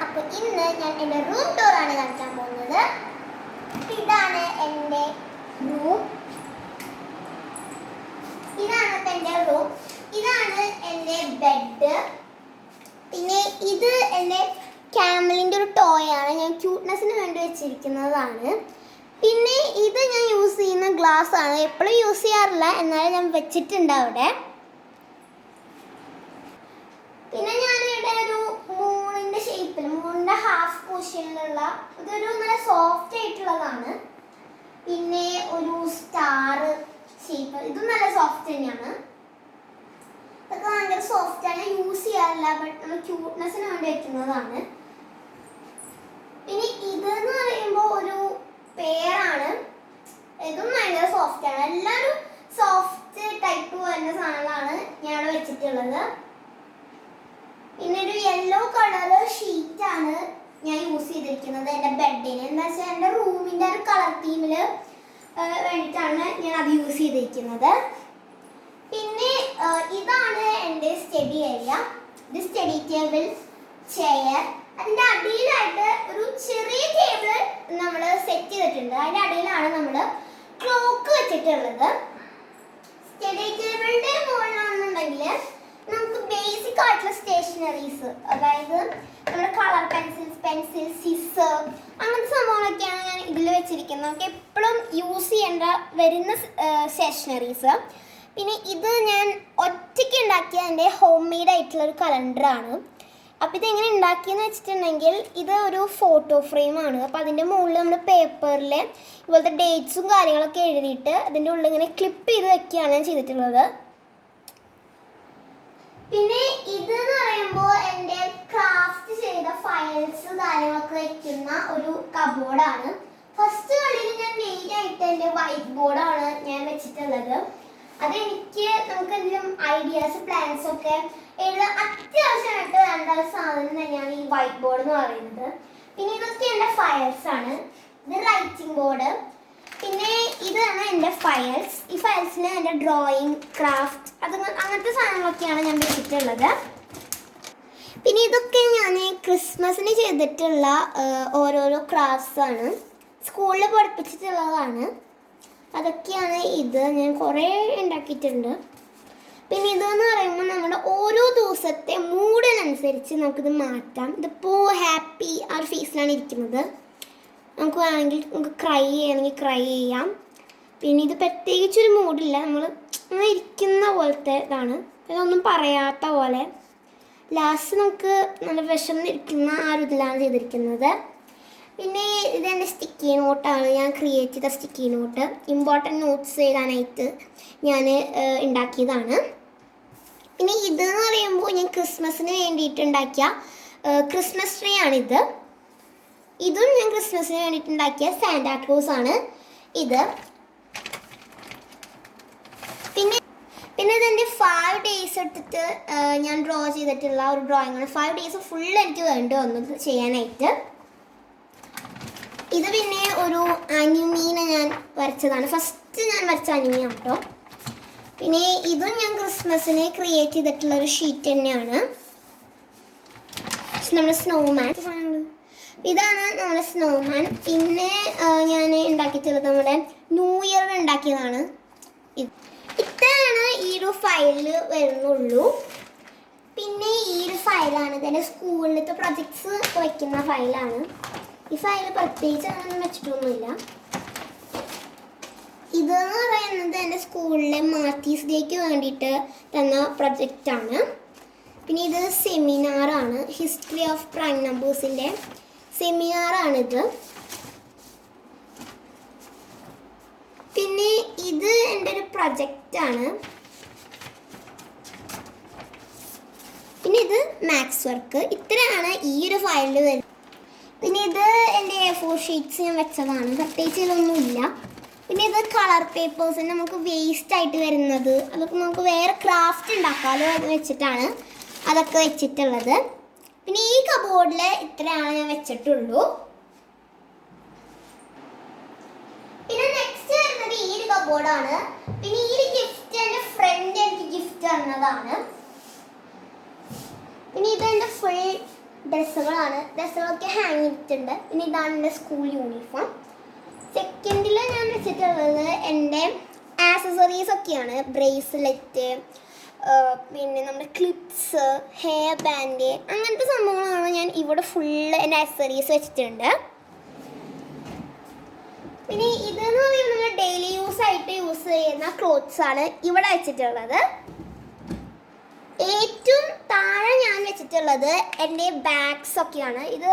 അപ്പോൾ ഇന്ന് ഞാൻ എൻ്റെ റൂം ടൂറാണ് കാണിക്കാൻ പോകുന്നത്. ഇതാണ് എൻ്റെ റൂം. ഇതാണ് എൻ്റെ ബെഡ്. പിന്നെ ഇത് എൻ്റെ ക്യാമലിൻ്റെ ഒരു ടോയ് ആണ്. ഞാൻ ക്യൂട്ട്നെസ്സിന് വേണ്ടി വെച്ചിരിക്കുന്നതാണ്. പിന്നെ ഇത് ഞാൻ യൂസ് ചെയ്യുന്ന ഗ്ലാസ് ആണ്. എപ്പോഴും യൂസ് ചെയ്യാറില്ല, എന്നാലും ഞാൻ വെച്ചിട്ടുണ്ട് അവിടെ. പിന്നെ ഞാനിവിടെ ഒരു മൂണിൻ്റെ ഷേപ്പിൽ, മൂണിൻ്റെ ഹാഫ് പോർഷനിലുള്ള ഇതൊരു നല്ല സോഫ്റ്റ് ആയിട്ടുള്ളതാണ്. പിന്നെ ഒരു സ്റ്റാർ ഷേപ്പ്, ഇതും നല്ല സോഫ്റ്റ് തന്നെയാണ്. ഇതൊക്കെ ഭയങ്കര സോഫ്റ്റാണ്, യൂസ് ചെയ്യാറില്ല, ബട്ട് നമ്മൾ ക്യൂട്ട്നെസ്സിന് വേണ്ടി വെക്കുന്നതാണ്. പിന്നെ ഇതെന്ന് പറയുമ്പോൾ ഒരു പെയറാണ്. ഇതും ഭയങ്കര സോഫ്റ്റാണ്. എല്ലാവരും സോഫ്റ്റ് ടൈപ്പ് വരുന്ന സാധനങ്ങളാണ് ഞാൻ ഇവിടെ വെച്ചിട്ടുള്ളത്. പിന്നെ ഒരു യെല്ലോ കളർ ഷീറ്റാണ് ഞാൻ യൂസ് ചെയ്തിരിക്കുന്നത് എൻ്റെ ബെഡിന്. എന്താ വെച്ചാൽ എൻ്റെ റൂമിൻ്റെ ഒരു കളർ തീമിൽ വേണ്ടിയിട്ടാണ് ഞാൻ അത് യൂസ് ചെയ്തിരിക്കുന്നത്. പിന്നെ ഇതാണ് എൻ്റെ സ്റ്റഡി ഏരിയ. ഇത് സ്റ്റഡി ടേബിൾ, ചെയർ. അതിൻ്റെ അടിയിലായിട്ട് ഒരു ചെറിയ ടേബിൾ നമ്മൾ സെറ്റ് ചെയ്തിട്ടുണ്ട്. അതിൻ്റെ അടിയിലാണ് നമ്മൾ ക്ലോക്ക് വെച്ചിട്ടുള്ളത്. സ്റ്റഡി ടേബിളിൻ്റെ മുകളിലാണെന്നുണ്ടെങ്കിൽ നമുക്ക് ബേസിക് ആയിട്ടുള്ള സ്റ്റേഷനറീസ്, അതായത് നമ്മുടെ കളർ പെൻസിൽ, സിസർ, അങ്ങനത്തെ സംഭവങ്ങളൊക്കെയാണ് ഞാൻ ഇതിൽ വെച്ചിരിക്കുന്നത്. നമുക്ക് എപ്പോഴും യൂസ് ചെയ്യേണ്ട വരുന്ന സ്റ്റേഷനറീസ്. പിന്നെ ഇത് ഞാൻ ഒറ്റയ്ക്ക് ഉണ്ടാക്കിയ എൻ്റെ ഹോം മെയ്ഡ് ആയിട്ടുള്ളൊരു കലണ്ടറാണ്. അപ്പോൾ ഇതെങ്ങനെ ഉണ്ടാക്കിയെന്ന് വെച്ചിട്ടുണ്ടെങ്കിൽ ഇത് ഒരു ഫോട്ടോ ഫ്രെയിമാണ്. അപ്പോൾ അതിൻ്റെ മുകളിൽ നമ്മൾ പേപ്പറിൽ ഇതുപോലത്തെ ഡേറ്റ്സും കാര്യങ്ങളൊക്കെ എഴുതിയിട്ട് അതിൻ്റെ ഉള്ളിൽ ഇങ്ങനെ ക്ലിപ്പ് ചെയ്ത് വെക്കുകയാണ് ഞാൻ ചെയ്തിട്ടുള്ളത്. പിന്നെ ഇതെന്ന് പറയുമ്പോൾ എൻ്റെ ക്രാഫ്റ്റ് ചെയ്ത ഫയൽസ് കാര്യങ്ങളൊക്കെ വെക്കുന്ന ഒരു കബോർഡാണ്. ഫസ്റ്റ് കളിയിൽ ഞാൻ മെയിനായിട്ട് എൻ്റെ വൈറ്റ് ബോർഡാണ് ഞാൻ വെച്ചിട്ടുള്ളത്. അതെനിക്ക് നമുക്ക് എന്തെങ്കിലും ഐഡിയാസ്, പ്ലാൻസ് ഒക്കെ എഴുതാൻ അത്യാവശ്യമായിട്ട് വേണ്ട ഒരു സാധനം തന്നെയാണ് ഈ വൈറ്റ് ബോർഡ് എന്ന് പറയുന്നത്. പിന്നെ ഇതൊക്കെ എൻ്റെ ഫയൽസ് ആണ്. ഇത് റൈറ്റിംഗ് ബോർഡ്. പിന്നെ ഇതാണ് എൻ്റെ ഫയൽസ്. ഈ ഫയൽസിൽ എൻ്റെ ഡ്രോയിങ്, ക്രാഫ്റ്റ്, അങ്ങനത്തെ സാധനങ്ങളൊക്കെയാണ് ഞാൻ വെച്ചിട്ടുള്ളത്. പിന്നെ ഇതൊക്കെ ഞാൻ ക്രിസ്മസിന് ചെയ്തിട്ടുള്ള ഓരോരോ ക്രാഫ്റ്റ്സ് ആണ്, സ്കൂളിൽ പഠിപ്പിച്ചിട്ടുള്ളതാണ്. അതൊക്കെയാണ് ഇത്. ഞാൻ കുറേ ഉണ്ടാക്കിയിട്ടുണ്ട്. പിന്നെ ഇതെന്ന് പറയുമ്പോൾ നമ്മുടെ ഓരോ ദിവസത്തെ മൂഡിനനുസരിച്ച് നമുക്കിത് മാറ്റാം. ഇതിപ്പോൾ ഹാപ്പി ആ ഒരു ഫേസിലാണ് ഇരിക്കുന്നത്. നമുക്ക് വേണമെങ്കിൽ നമുക്ക് ക്രൈ ചെയ്യണമെങ്കിൽ ക്രൈ ചെയ്യാം. പിന്നെ ഇത് പ്രത്യേകിച്ചൊരു മൂഡില്ല, നമ്മൾ ഇരിക്കുന്ന പോലത്തെ ഇതാണ്. ഇതൊന്നും പറയാത്ത പോലെ. ലാസ്റ്റ് നമുക്ക് നല്ല വിഷമിരിക്കുന്ന ആ ഒരു ഇതിലാണ് ചെയ്തിരിക്കുന്നത്. പിന്നെ ഇതെൻ്റെ സ്റ്റിക്കി നോട്ടാണ്. ഞാൻ ക്രിയേറ്റ് ചെയ്ത സ്റ്റിക്കി നോട്ട്. ഇമ്പോർട്ടൻറ്റ് നോട്ട്സ് എഴുതാനായിട്ട് ഞാൻ ഉണ്ടാക്കിയതാണ്. പിന്നെ ഇതെന്ന് പറയുമ്പോൾ ഞാൻ ക്രിസ്മസിന് വേണ്ടിയിട്ട് ഉണ്ടാക്കിയ ക്രിസ്മസ് ട്രീ ആണിത്. ഇതും ഞാൻ ക്രിസ്മസിന് വേണ്ടിയിട്ടുണ്ടാക്കിയ സാന്റാക്ലോസ് ആണ് ഇത്. പിന്നെ ഇതെൻ്റെ 5 days എടുത്തിട്ട് ഞാൻ ഡ്രോ ചെയ്തിട്ടുള്ള ഒരു ഡ്രോയിങ് ആണ്. 5 days ഫുൾ എനിക്ക് വേണ്ടി വന്നത് ചെയ്യാനായിട്ട്. ഇത് പിന്നെ ഒരു അനിമീനെ ഞാൻ വരച്ചതാണ്. ഫസ്റ്റ് ഞാൻ വരച്ച അനിമിയാണ് കേട്ടോ. പിന്നെ ഇതും ഞാൻ ക്രിസ്മസിന് ക്രിയേറ്റ് ചെയ്തിട്ടുള്ള ഒരു ഷീറ്റ് തന്നെയാണ്. നമ്മുടെ സ്നോമാൻ, ഇതാണ് നമ്മുടെ സ്നോമാൻ. പിന്നെ ഞാൻ ഉണ്ടാക്കിയിട്ടുള്ളത് നമ്മുടെ ന്യൂ ഇയർ ഉണ്ടാക്കിയതാണ്. ഇത്രയാണ് ഈ ഒരു ഫയലിൽ വരുന്നുള്ളൂ. പിന്നെ ഈ ഒരു ഫയലാണ് ഇതെൻ്റെ സ്കൂളിലത്തെ പ്രൊജക്ട്സ് വയ്ക്കുന്ന ഫയലാണ്. ഈ ഫയൽ പ്രത്യേകിച്ച് അങ്ങനെയൊന്നും വെച്ചിട്ടൊന്നുമില്ല. ഇതെന്ന് പറയുന്നത് എൻ്റെ സ്കൂളിലെ മാർട്ടീസ് ഡേക്ക് വേണ്ടിയിട്ട് തന്ന പ്രൊജക്റ്റാണ്. പിന്നെ ഇത് സെമിനാറാണ്. ഹിസ്റ്ററി ഓഫ് പ്രൈം നമ്പേഴ്സിൻ്റെ സെമിനാറാണിത്. പിന്നെ ഇത് എൻ്റെ ഒരു പ്രൊജക്റ്റാണ്. പിന്നെ ഇത് മാത്സ് വർക്ക്. ഇത്രയാണ് ഈ ഒരു ഫയലിൽ വരുന്നത്. പിന്നെ ഇത് എൻ്റെ A4 ഷീറ്റ്സ് ഞാൻ വെച്ചതാണ്. പ്രത്യേകിച്ച് ഇതൊന്നുമില്ല. പിന്നെ ഇത് കളർ പേപ്പേഴ്സ് നമുക്ക് വേസ്റ്റ് ആയിട്ട് വരുന്നത്, അതൊക്കെ നമുക്ക് വേറെ ക്രാഫ്റ്റ് ഉണ്ടാക്കാമല്ലോ അത് വെച്ചിട്ടാണ് അതൊക്കെ വെച്ചിട്ടുള്ളത്. പിന്നെ ഈ കബോർഡിൽ ഇത്രയാണ് ഞാൻ വെച്ചിട്ടുള്ളൂ. പിന്നെ നെക്സ്റ്റ് വരുന്നത് ഈ ഒരു കബോർഡാണ്. പിന്നെ ഈ ഒരു ഗിഫ്റ്റ് എൻ്റെ ഫ്രണ്ട് എനിക്ക് ഗിഫ്റ്റ് തന്നതാണ്. പിന്നെ ഇതെൻ്റെ ഫുൾ ഡ്രസ്സുകളൊക്കെ ഹാങ് ചെയ്തിട്ടുണ്ട്. പിന്നെ ഇതാണ് എൻ്റെ സ്കൂൾ യൂണിഫോം. സെക്കൻഡിൽ ഞാൻ വെച്ചിട്ടുള്ളത് എൻ്റെ ആക്സസറീസ് ഒക്കെയാണ്. ബ്രേസ്ലെറ്റ്, പിന്നെ നമ്മുടെ ക്ലിപ്സ്, ഹെയർ ബാൻഡ്, അങ്ങനത്തെ സംഭവങ്ങളാണ് ഞാൻ ഇവിടെ ഫുള്ള് എൻ്റെ ആക്സസറീസ് വെച്ചിട്ടുണ്ട്. പിന്നെ ഇതെന്ന് പറയുമ്പോൾ നമ്മൾ ഡെയിലി യൂസ് ചെയ്യുന്ന ക്ലോത്ത്സ് ആണ് ഇവിടെ വെച്ചിട്ടുള്ളത്. ഏറ്റവും താഴെ ഞാൻ വെച്ചിട്ടുള്ളത് എൻ്റെ ബാഗ്സ് ഒക്കെയാണ്. ഇത്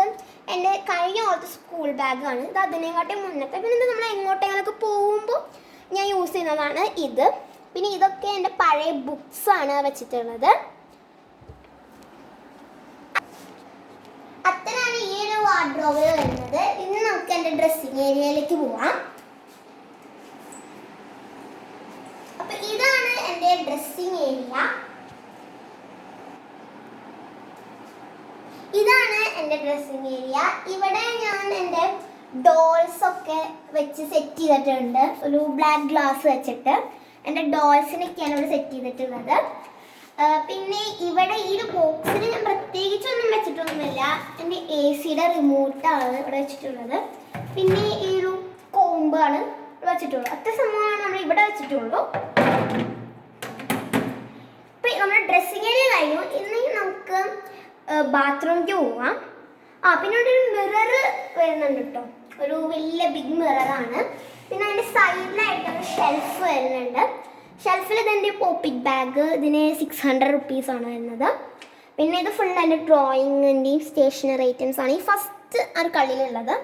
എൻ്റെ കഴിഞ്ഞ ഓർത്ത് സ്കൂൾ ബാഗാണ്. ഇത് അതിനെക്കാട്ടി മുന്നത്തെ. പിന്നെ ഇത് നമ്മൾ എങ്ങോട്ടെങ്കിലൊക്കെ പോകുമ്പോൾ ഞാൻ യൂസ് ചെയ്യുന്നതാണ് ഇത്. പിന്നെ ഇതൊക്കെ എൻ്റെ പഴയ ബുക്സ് ആണ് വെച്ചിട്ടുള്ളത്. അത്രയാണ് ഈ ഒരു വാർഡ്രോബിൽ വരുന്നത്. ഇന്ന് നമുക്ക് എൻ്റെ ഡ്രസ്സിങ് ഏരിയയിലേക്ക് പോവാം. അപ്പൊ ഇതാണ് എൻ്റെ ഡ്രസ്സിങ് ഏരിയ. ഇവിടെ ഞാൻ എൻ്റെ ഡോൾസ് ഒക്കെ വെച്ച് സെറ്റ് ചെയ്തിട്ടുണ്ട്. ഒരു ബ്ലാക്ക് ഗ്ലാസ് വെച്ചിട്ട് എൻ്റെ ഡോൾസിനൊക്കെയാണ് ഇവിടെ സെറ്റ് ചെയ്തിട്ടുള്ളത്. പിന്നെ ഇവിടെ ഈ ഒരു ബോക്സിന് ഞാൻ പ്രത്യേകിച്ചൊന്നും വെച്ചിട്ടൊന്നുമില്ല. എൻ്റെ AC റിമോട്ടാണ് ഇവിടെ വെച്ചിട്ടുള്ളത്. പിന്നെ ഈ ഒരു കോമ്പാണ് ഇവിടെ വെച്ചിട്ടുള്ളത്. അത്ര സംഭവമാണ് നമ്മൾ ഇവിടെ വെച്ചിട്ടുള്ളൂ. ഇപ്പം നമ്മുടെ ഡ്രസ്സിങ് ഏരിയ കഴിഞ്ഞു. ഇനി നമുക്ക് ബാത്റൂമിലേക്ക് പോവാം. പിന്നെ ഇവിടെ ഒരു മിറർ വരുന്നുണ്ട് കേട്ടോ. ഒരു വലിയ ബിഗ് മിററാണ്. പിന്നെ അതിൻ്റെ സൈഡിലായിട്ട് ഒരു ഷെൽഫ് വരുന്നുണ്ട്. ഷെൽഫിൽ ഇതെൻ്റെ പോപ്പിറ്റ് ബാഗ്. ഇതിന് 600 rupees ആണ് വരുന്നത്. പിന്നെ ഇത് ഫുൾ എൻ്റെ ഡ്രോയിങ്ങിൻ്റെയും സ്റ്റേഷനറി ഐറ്റംസ് ആണ് ഈ ഫസ്റ്റ് ഒരു കളിയിലുള്ളത്.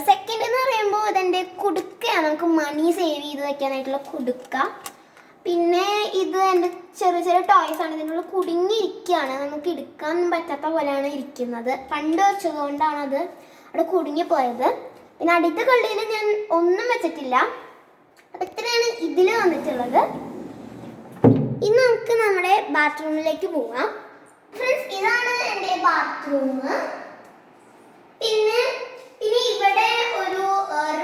സെക്കൻഡ് എന്ന് പറയുമ്പോൾ ഇതെൻ്റെ കുടുക്കയാണ്. നമുക്ക് മണി സേവ് ചെയ്ത് വയ്ക്കാനായിട്ടുള്ള കുടുക്ക. പിന്നെ ഇത് എൻ്റെ ചെറിയ ചെറിയ ടോയ്സ് ആണ്. ഇതിനുള്ള കുടുങ്ങിയിരിക്കുകയാണ്. നമുക്ക് എടുക്കാൻ പറ്റാത്ത പോലെയാണ് ഇരിക്കുന്നത്. പണ്ട് വെച്ചതുകൊണ്ടാണ് അത് അവിടെ കുടുങ്ങിപ്പോയത്. പിന്നെ അടുത്ത കളിയിൽ ഞാൻ ഒന്നും വെച്ചിട്ടില്ല. അപ്പം ഇത്രയാണ് ഇതിൽ വന്നിട്ടുള്ളത്. ഇനി നമുക്ക് നമ്മുടെ ബാത്റൂമിലേക്ക് പോവാം. ഫ്രണ്ട്സ്, ഇതാണ് എൻ്റെ ബാത്റൂം. പിന്നെ ഇവിടെ ഒരു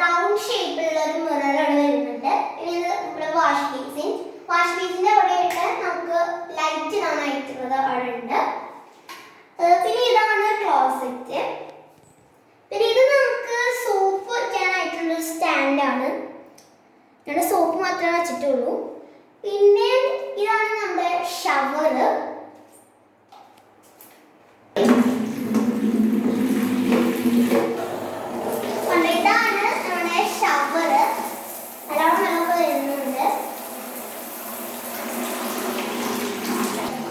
റൗണ്ട് ഷേപ്പിലുള്ള ഒരു മിറർ വരുന്നുണ്ട്. പിന്നെ ഇത് ഇവിടെ വാഷ് ബേസിൻ്റെ അവിടെയായിട്ട് നമുക്ക് ലൈറ്റ് കാണാനായിട്ടുള്ളത് അവിടെ ഉണ്ട്. പിന്നെ ഇതാണ് ക്ലോസറ്റ്. പിന്നെ ഇത് നമുക്ക് സോപ്പ് വയ്ക്കാനായിട്ടുള്ള സ്റ്റാൻഡാണ്. ഞങ്ങളുടെ സോപ്പ് മാത്രമേ വെച്ചിട്ടുള്ളൂ. പിന്നെ ഇതാണ് നമ്മുടെ ഷവർ. ഇതാണ് നമ്മുടെ ഷവർ. നല്ലോണം നമുക്ക് വരുന്നുണ്ട്.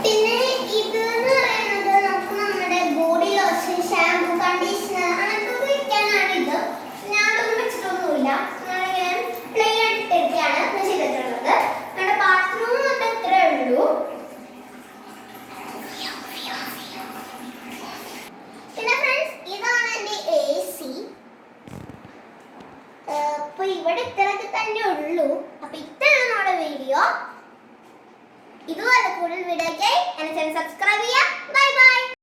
പിന്നെ ഇത് എന്ന് പറയുന്നത് നമുക്ക് നമ്മുടെ ബോഡി ലോഷൻ, ഷാമ്പു, കണ്ടീഷണർ അങ്ങനത്തെ വയ്ക്കാനാണ് ഇത്. ഞാനൊന്നും വെച്ചിട്ടൊന്നുമില്ല. പ്ലെയിൻ ആയിട്ടൊക്കെയാണ് ചെയ്തിട്ടുള്ളത്. നമ്മുടെ ബാത്റൂം മൊത്തം ഇത്രേ ഉള്ളൂ. പിന്നെ ഫ്രണ്ട്സ്, ഇതാണ് എൻ്റെ AC. അപ്പോൾ ഇവിടെ ഇത്രയൊക്കെ തന്നെ ഉള്ളൂ. അപ്പോൾ ഇത്രയാണ് നമ്മുടെ വീഡിയോ. ഇതുപോലെ കൂടുതൽ വീഡിയോയ്ക്കായി എന്നെ സബ്സ്ക്രൈബ് ചെയ്യുക. Bye bye.